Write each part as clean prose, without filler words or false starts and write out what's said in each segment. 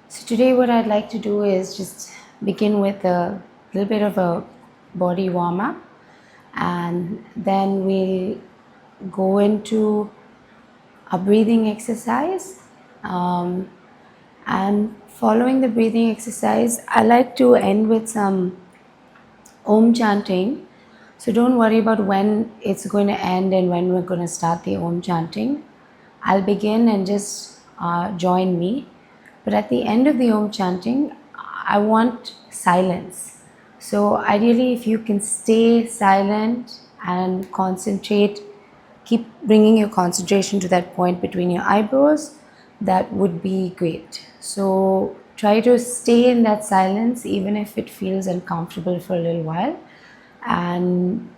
So today what I'd like to do is just begin with a little bit of a body warm up, and then we'll go into a breathing exercise. And following the breathing exercise, I like to end with some Om chanting. So don't worry about when it's going to end and when we're going to start the Om chanting. I'll begin and just join me. But at the end of the Om chanting, I want silence. So ideally, if you can stay silent and concentrate, keep bringing your concentration to that point between your eyebrows, that would be great. So try to stay in that silence even if it feels uncomfortable for a little while, and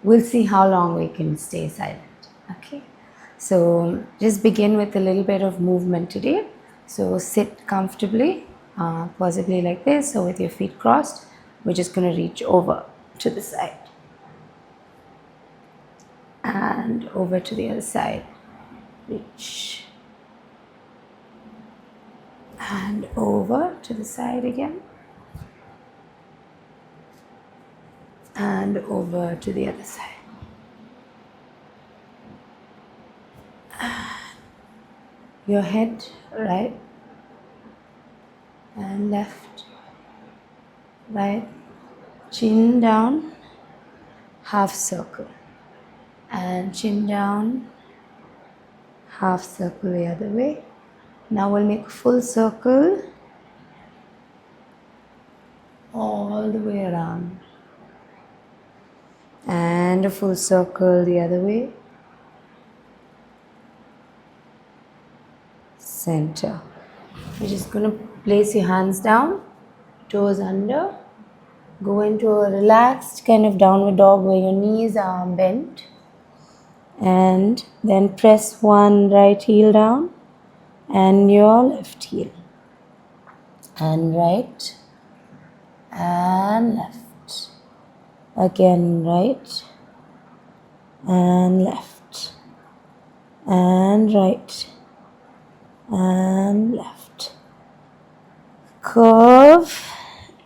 we'll see how long we can stay silent. Okay, so just begin with a little bit of movement today. So sit comfortably, possibly like this, or with your feet crossed. We're just going to reach over to the side and over to the other side. Reach and over to the side again, and over to the other side. Your head right and left, right, chin down, half circle, and chin down, half circle the other way. Now we'll make a full circle all the way around, and a full circle the other way. Center. You're just going to place your hands down, toes under, go into a relaxed kind of downward dog where your knees are bent, and then press one right heel down and your left heel, and right and left, again right and left and right and left. Curve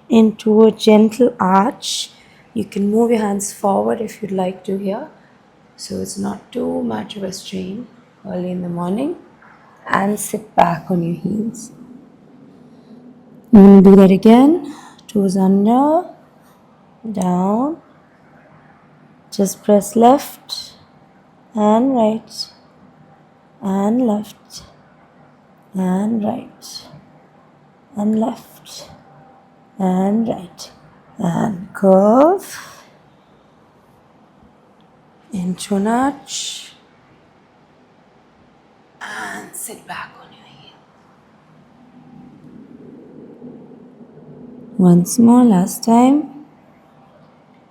into a gentle arch. You can move your hands forward if you'd like to here, so it's not too much of a strain early in the morning, and sit back on your heels. I'm going to do that again. Toes under, down, just press left and right and left and right and left and right, and curve into an arch and sit back on your heel. Once more, last time,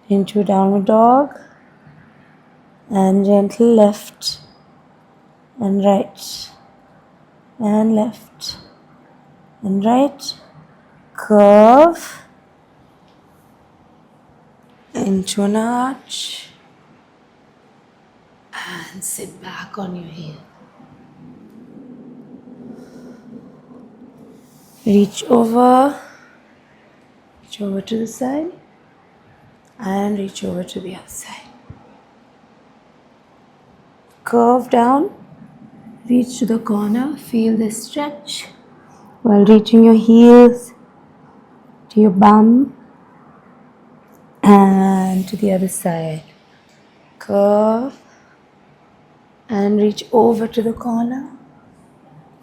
into downward dog and gentle left and right and left and right, curve into an arch and sit back on your heel. Reach over to the side and reach over to the other side. Curve down, reach to the corner, feel this stretch while reaching your heels to your bum and to the other side. Curve and reach over to the corner.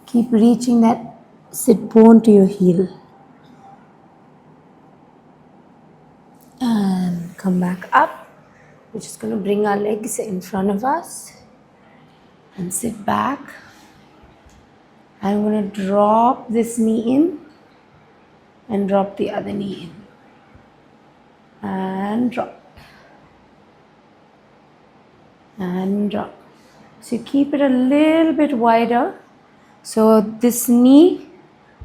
Keep reaching that sit bone to your heel. And come back up. We're just going to bring our legs in front of us and sit back. I'm going to drop this knee in and drop the other knee in. And drop. And drop. So you keep it a little bit wider. So this knee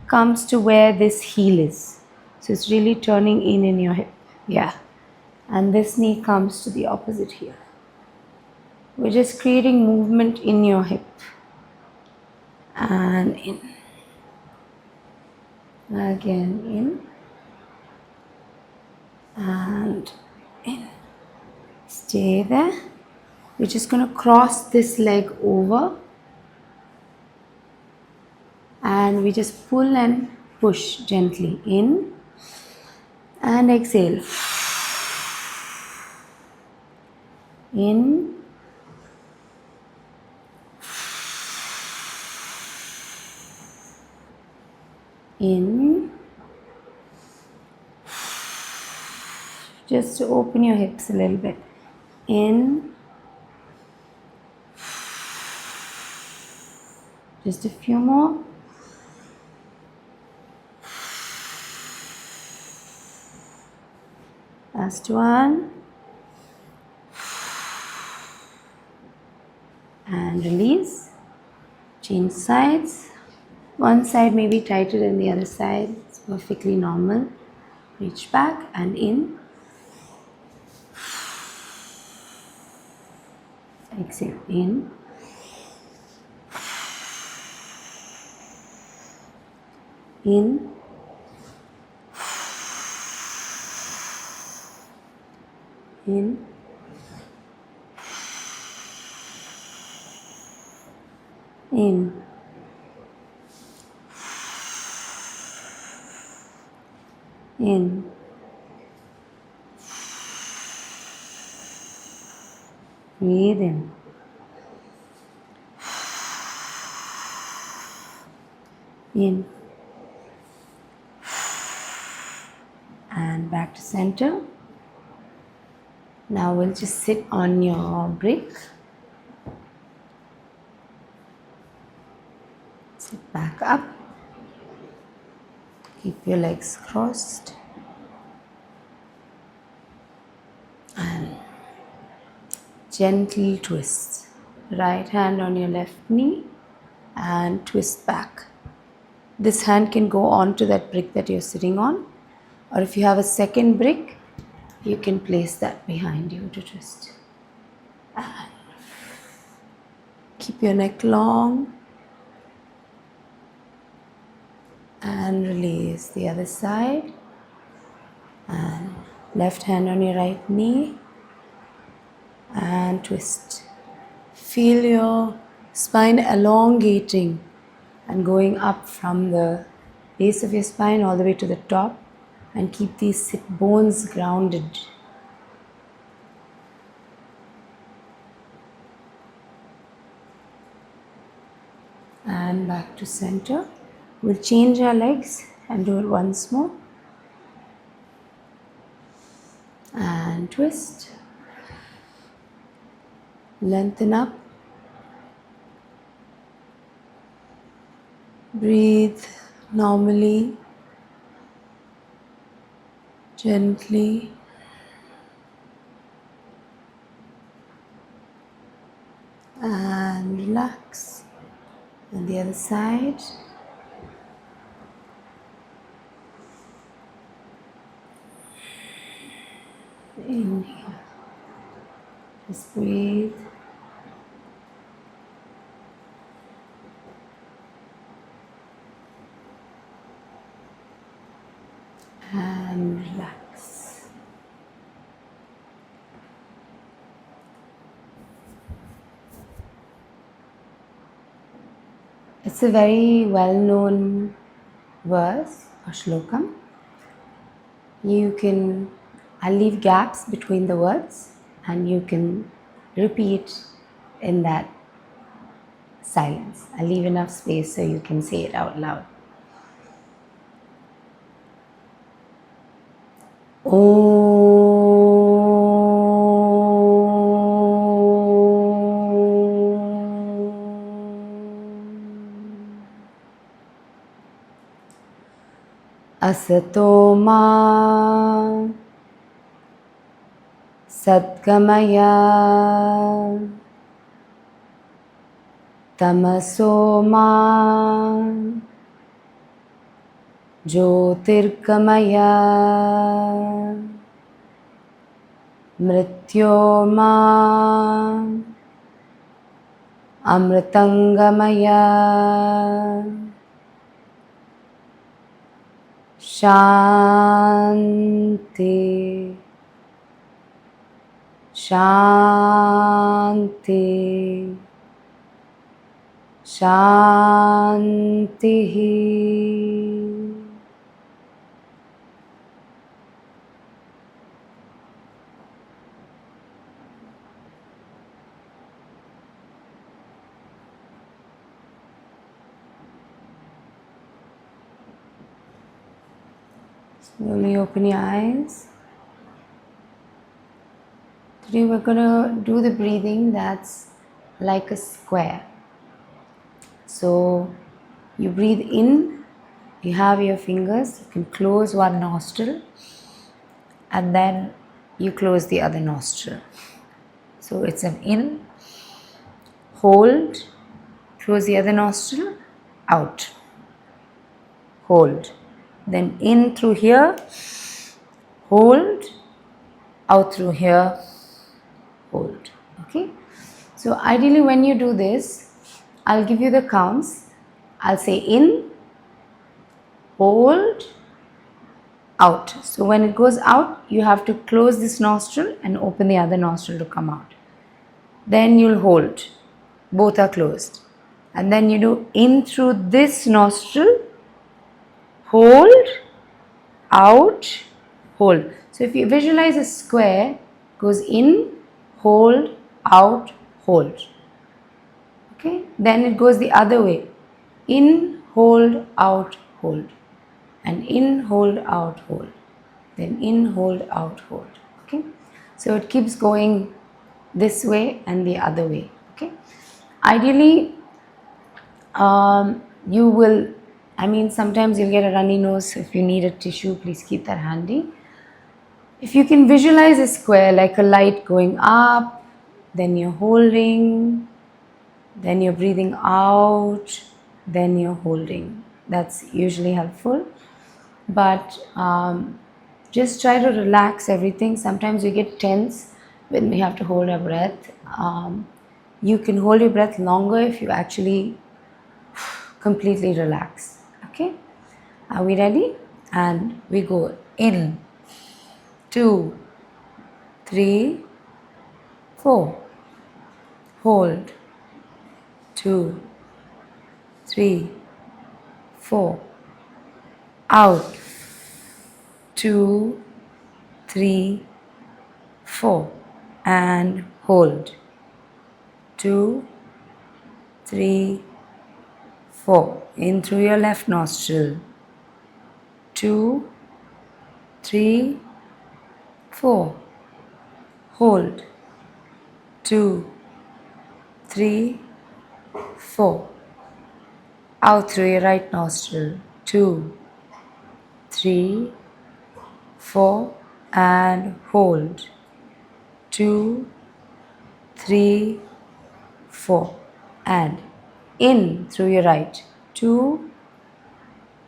comes to where this heel is. So it's really turning in your hip. Yeah. And this knee comes to the opposite heel. We're just creating movement in your hip. And in. Again in and in. Stay there. We're just going to cross this leg over and we just pull and push gently in and exhale. In in. Just to open your hips a little bit. In. Just a few more. Last one. And release. Change sides. One side may be tighter than the other side. It's perfectly normal. Reach back and in. Exhale in. In. In. In. In. Breathe in. In. And back to center. Now we'll just sit on your brick. Sit back up. Keep your legs crossed. And gently twist. Right hand on your left knee and twist back. This hand can go onto that brick that you're sitting on, or if you have a second brick, you can place that behind you to twist. And keep your neck long and release. The other side, and left hand on your right knee and twist. Feel your spine elongating and going up from the base of your spine all the way to the top, and keep these sit bones grounded. And back to center. We'll change our legs and do it once more. And twist. Lengthen up. Breathe normally, gently. And relax. And the other side. Inhale. Just breathe. And relax. It's a very well-known verse or shlokam. I'll leave gaps between the words and you can repeat in that silence. I'll leave enough space so you can say it out loud. Asato ma satgamaya tamaso ma jyotirgamaya mrityoma amritangamaya. Shanti, Shanti, Shanti. Slowly open your eyes. Today we're going to do the breathing that's like a square. So you breathe in, you have your fingers, you can close one nostril and then you close the other nostril. So it's an in, hold, close the other nostril, out, hold. Then in through here, hold, out through here, hold. Okay? So ideally when you do this, I'll give you the counts. I'll say in, hold, out. So when it goes out, you have to close this nostril and open the other nostril to come out. Then you'll hold. Both are closed. And then you do in through this nostril, hold, out, hold. So if you visualize a square, goes in, hold, out, hold. Okay, then it goes the other way. In, hold, out, hold. And in, hold, out, hold. Then in, hold, out, hold. Okay, so it keeps going this way and the other way. Okay, ideally, you will, sometimes you'll get a runny nose. If you need a tissue, please keep that handy. If you can visualize a square like a light going up, then you're holding, then you're breathing out, then you're holding. That's usually helpful. But just try to relax everything. Sometimes we get tense when we have to hold our breath. You can hold your breath longer if you actually completely relax. Okay? Are we ready? And we go in, 2, 3, 4. Hold, 2, 3, 4. Out, 2, 3, 4. And hold, 2, 3, 4. In through your left nostril, 2, 3, 4. Hold, 2, 3, 4. Out through your right nostril, 2, 3, 4. And hold, 2, 3, 4. And in through your right, 2,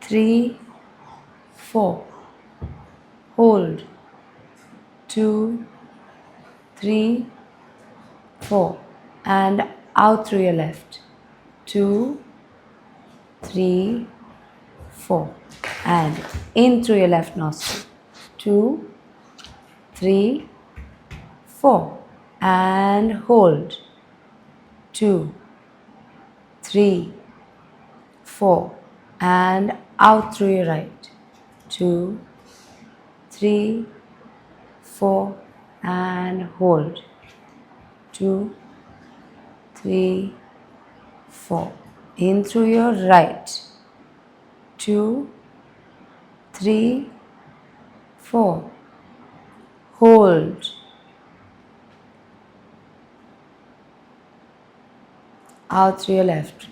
3, 4. Hold, 2, 3, 4. And out through your left, 2, 3, 4. And in through your left nostril, 2, 3, 4. And hold, 2, 3, 4. And out through your right, 2, 3, 4. And hold, 2, 3, 4. In through your right, 2, 3, 4. Hold, out through your left,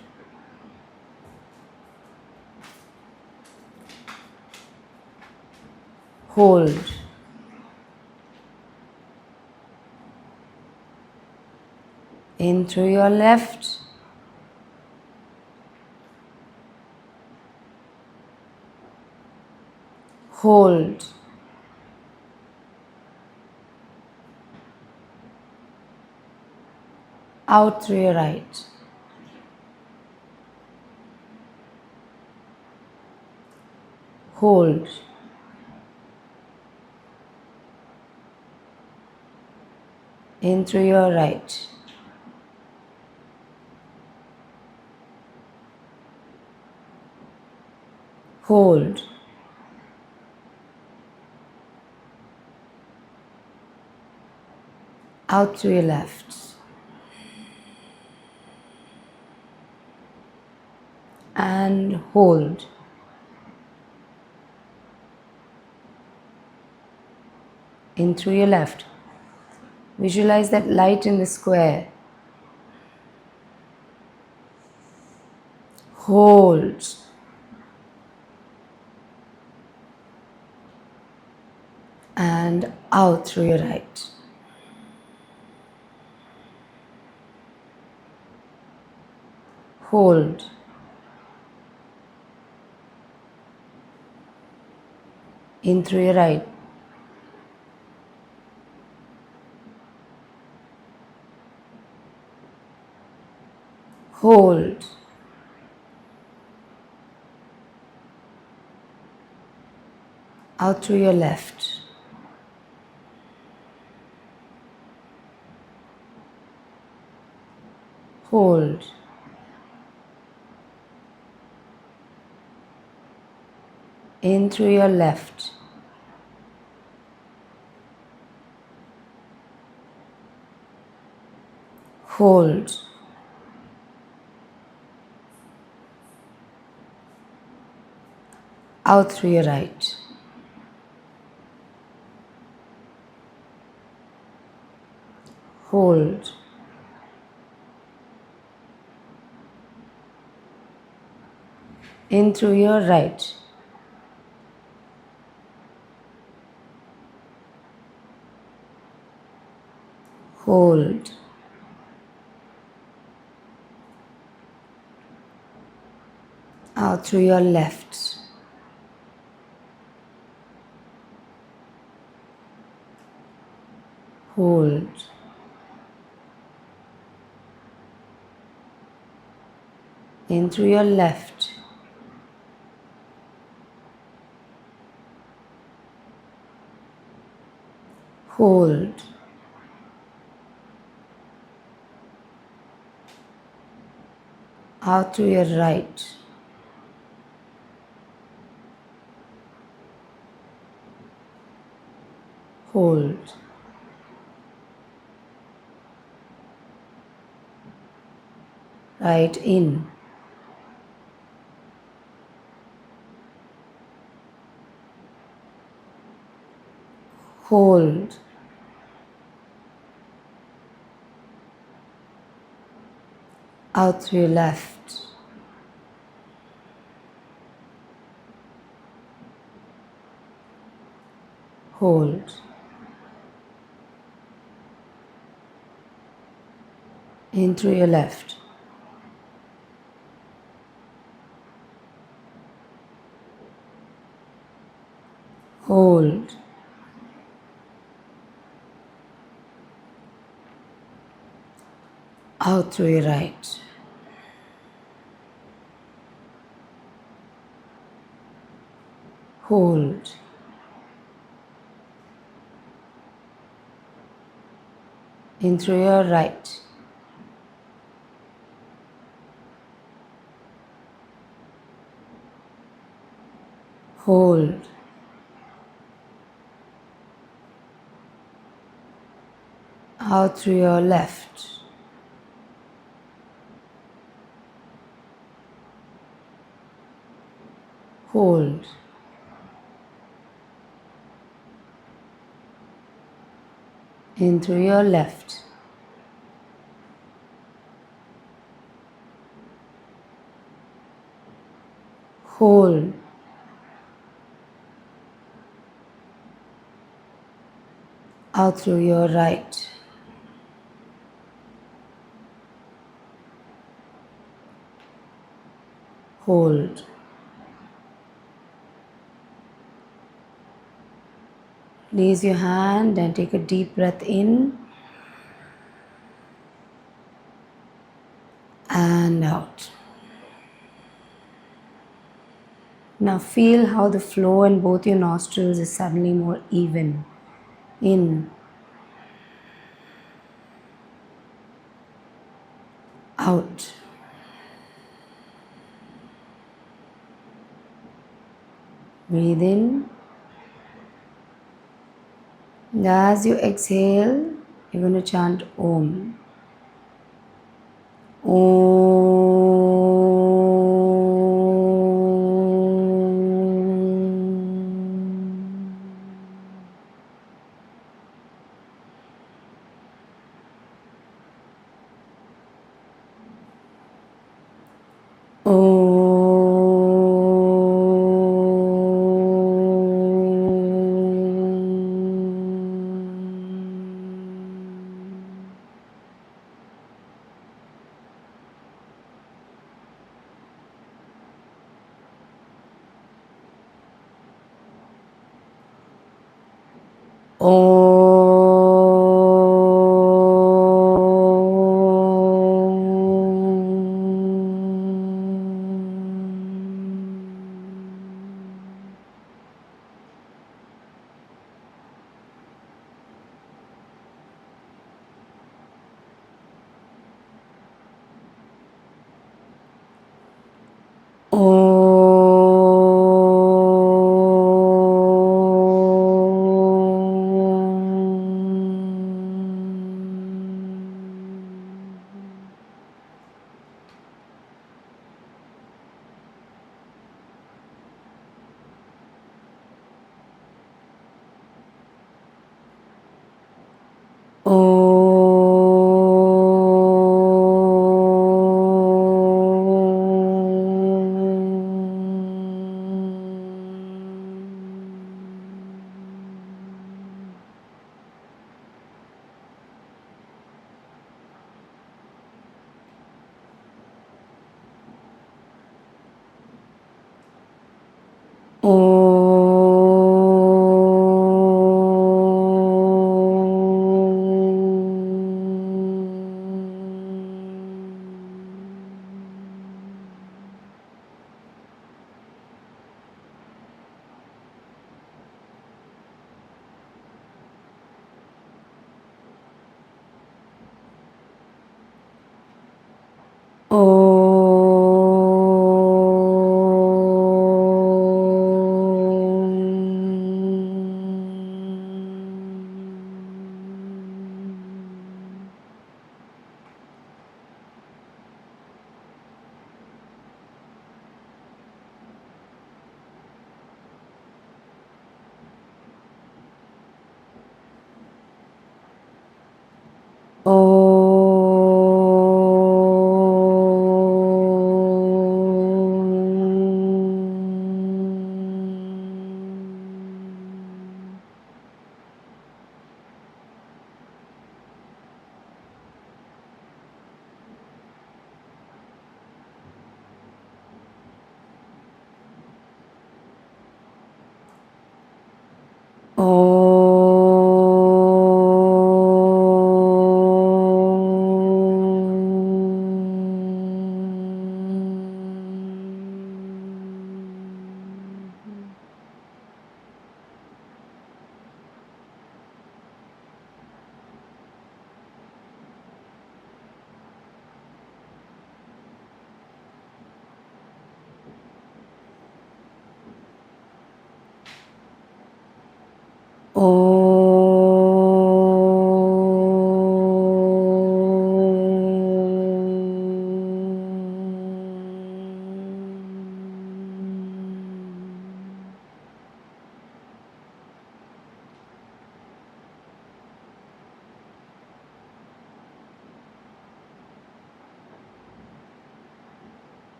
hold, in through your left, hold, out through your right, hold, in through your right, hold, out through your left, and hold, in through your left. Visualize that light in the square. Hold, and out through your right. Hold, in through your right. Hold, out through your left. Hold, in through your left. Hold, out through your right. Hold, in through your right. Hold, out through your left. Hold, in through your left. Hold, out through your right. Hold, right in. Hold, out through your left. Hold, in through your left. Hold, out through your right. Hold, in through your right. Hold, out through your left. Hold, in through your left. Hold, out through your right. Hold, release your hand and take a deep breath in and out. Now feel how the flow in both your nostrils is suddenly more even. In, out. Breathe in. And as you exhale, you're going to chant Om.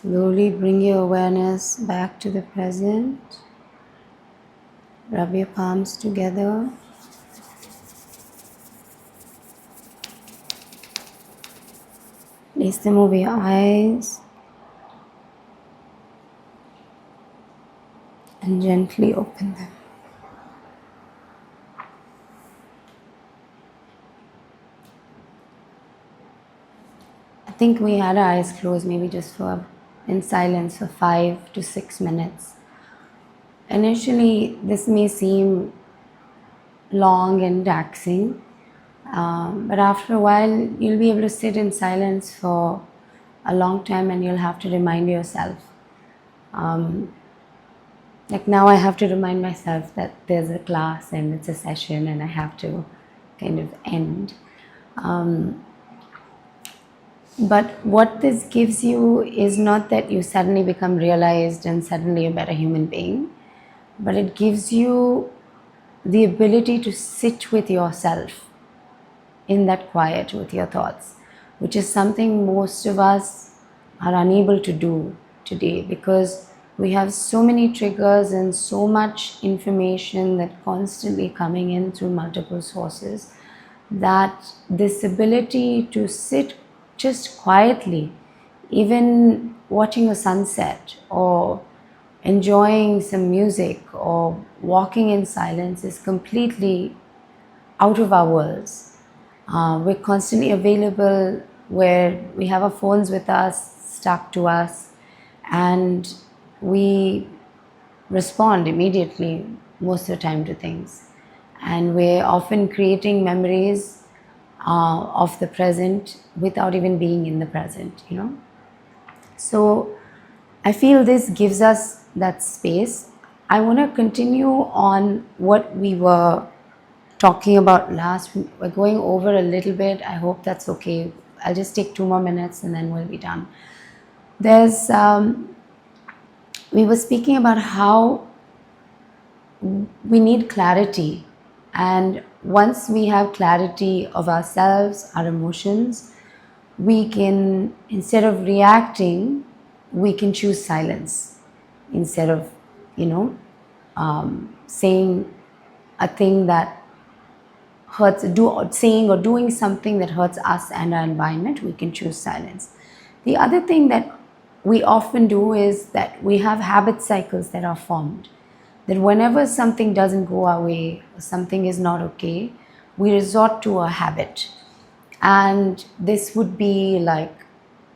Slowly bring your awareness back to the present. Rub your palms together. Place them over your eyes and gently open them. I think we had our eyes closed maybe just for in silence for 5 to 6 minutes. Initially, this may seem long and taxing, but after a while, you'll be able to sit in silence for a long time and you'll have to remind yourself. Like now, I have to remind myself that there's a class and it's a session and I have to kind of end. But what this gives you is not that you suddenly become realized and suddenly a better human being, but it gives you the ability to sit with yourself in that quiet with your thoughts, which is something most of us are unable to do today because we have so many triggers and so much information that constantly coming in through multiple sources that this ability to sit just quietly, even watching a sunset or enjoying some music or walking in silence is completely out of our worlds. We're constantly available where we have our phones with us, stuck to us, and we respond immediately most of the time to things. And we're often creating memories of the present without even being in the present, you know. So I feel this gives us that space. I want to continue on what we were talking about last. We're going over a little bit. I hope that's okay. I'll just take 2 more minutes and then we'll be done. We were speaking about how we need clarity, and once we have clarity of ourselves, our emotions, we can, instead of reacting, we can choose silence instead of, saying a thing that hurts, saying or doing something that hurts us and our environment. We can choose silence. The other thing that we often do is that we have habit cycles that are formed, that whenever something doesn't go our way or something is not okay, we resort to a habit. And this would be like,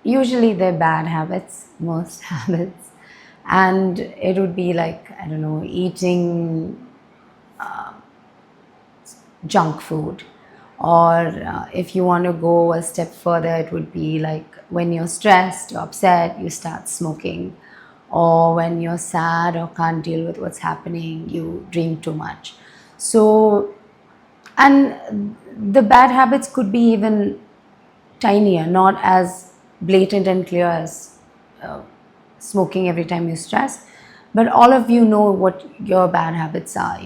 usually they're bad habits, most habits. And it would be like, I don't know, eating junk food. Or if you want to go a step further, it would be like when you're stressed or upset, you start smoking. Or when you're sad or can't deal with what's happening, you drink too much. So, and the bad habits could be even tinier, not as blatant and clear as smoking every time you stress. But all of you know what your bad habits are,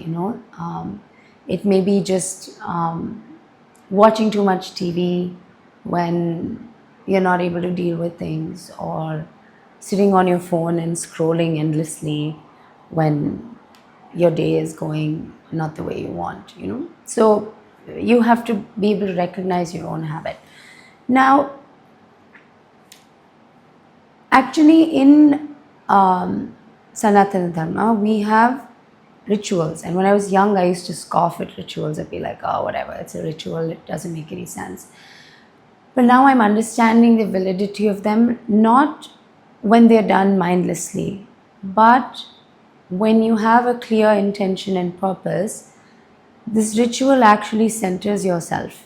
it may be just watching too much TV when you're not able to deal with things, or sitting on your phone and scrolling endlessly when your day is going not the way you want, So you have to be able to recognize your own habit. Now, actually in Sanatana Dharma, we have rituals. And when I was young, I used to scoff at rituals. I'd be like, oh, whatever, it's a ritual, it doesn't make any sense. But now I'm understanding the validity of them, not when they're done mindlessly, but when you have a clear intention and purpose. This ritual actually centers yourself.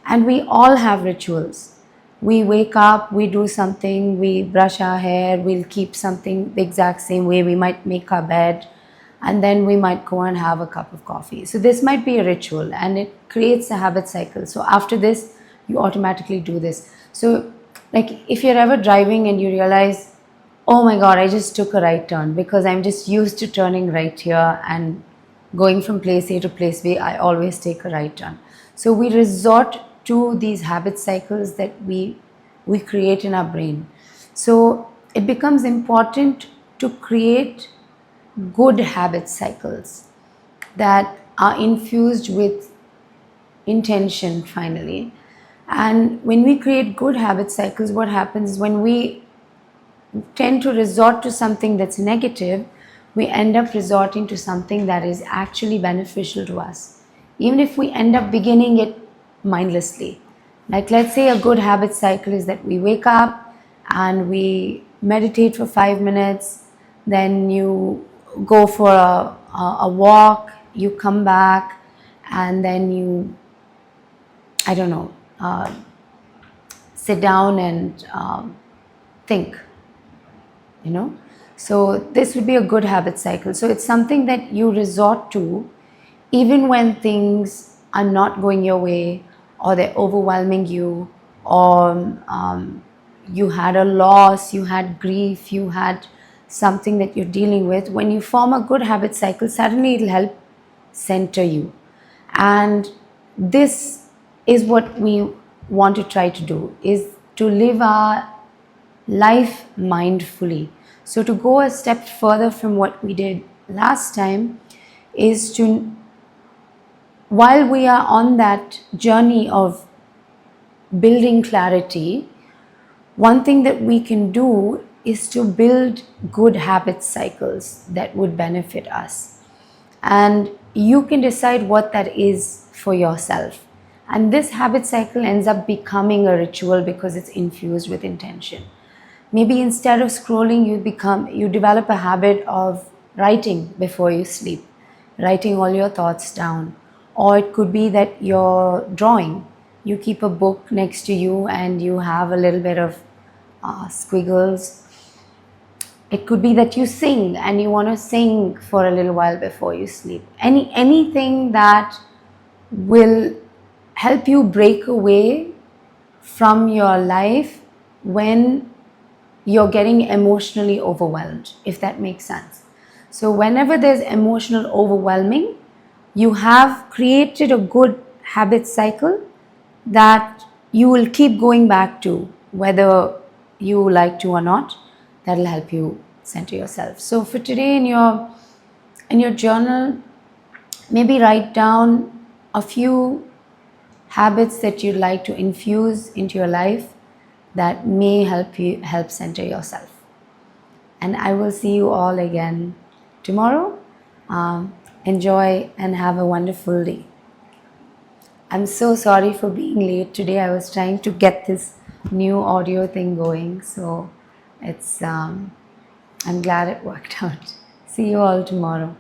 And we all have rituals. We wake up, we do something, we brush our hair, we'll keep something the exact same way, we might make our bed, and then we might go and have a cup of coffee. So this might be a ritual and it creates a habit cycle. So after this, you automatically do this. So like if you're ever driving and you realize, oh my God, I just took a right turn because I'm just used to turning right here and going from place A to place B, I always take a right turn. So we resort to these habit cycles that we create in our brain. So it becomes important to create good habit cycles that are infused with intention finally. And when we create good habit cycles, what happens is when we tend to resort to something that's negative, we end up resorting to something that is actually beneficial to us, even if we end up beginning it mindlessly. Like, let's say a good habit cycle is that we wake up and we meditate for 5 minutes, then you go for a walk, you come back, and then you, I don't know, sit down and think, you know. So this would be a good habit cycle. So it's something that you resort to even when things are not going your way, or they're overwhelming you, or you had a loss, you had grief, you had something that you're dealing with. When you form a good habit cycle, suddenly it'll help center you. And this is what we want to try to do, is to live our life mindfully. So to go a step further from what we did last time is to, while we are on that journey of building clarity, one thing that we can do is to build good habit cycles that would benefit us. And you can decide what that is for yourself. And this habit cycle ends up becoming a ritual because it's infused with intention. Maybe instead of scrolling, you develop a habit of writing before you sleep, writing all your thoughts down. Or it could be that you're drawing. You keep a book next to you and you have a little bit of squiggles. It could be that you sing and you want to sing for a little while before you sleep. Anything that will help you break away from your life when you're getting emotionally overwhelmed, if that makes sense. So whenever there's emotional overwhelming, you have created a good habit cycle that you will keep going back to, whether you like to or not. That'll help you center yourself. So for today, in your journal, maybe write down a few habits that you'd like to infuse into your life that may help center yourself. And I will see you all again tomorrow. Enjoy and have a wonderful day. I'm so sorry for being late today. I was trying to get this new audio thing going, so it's I'm glad it worked out. See you all tomorrow.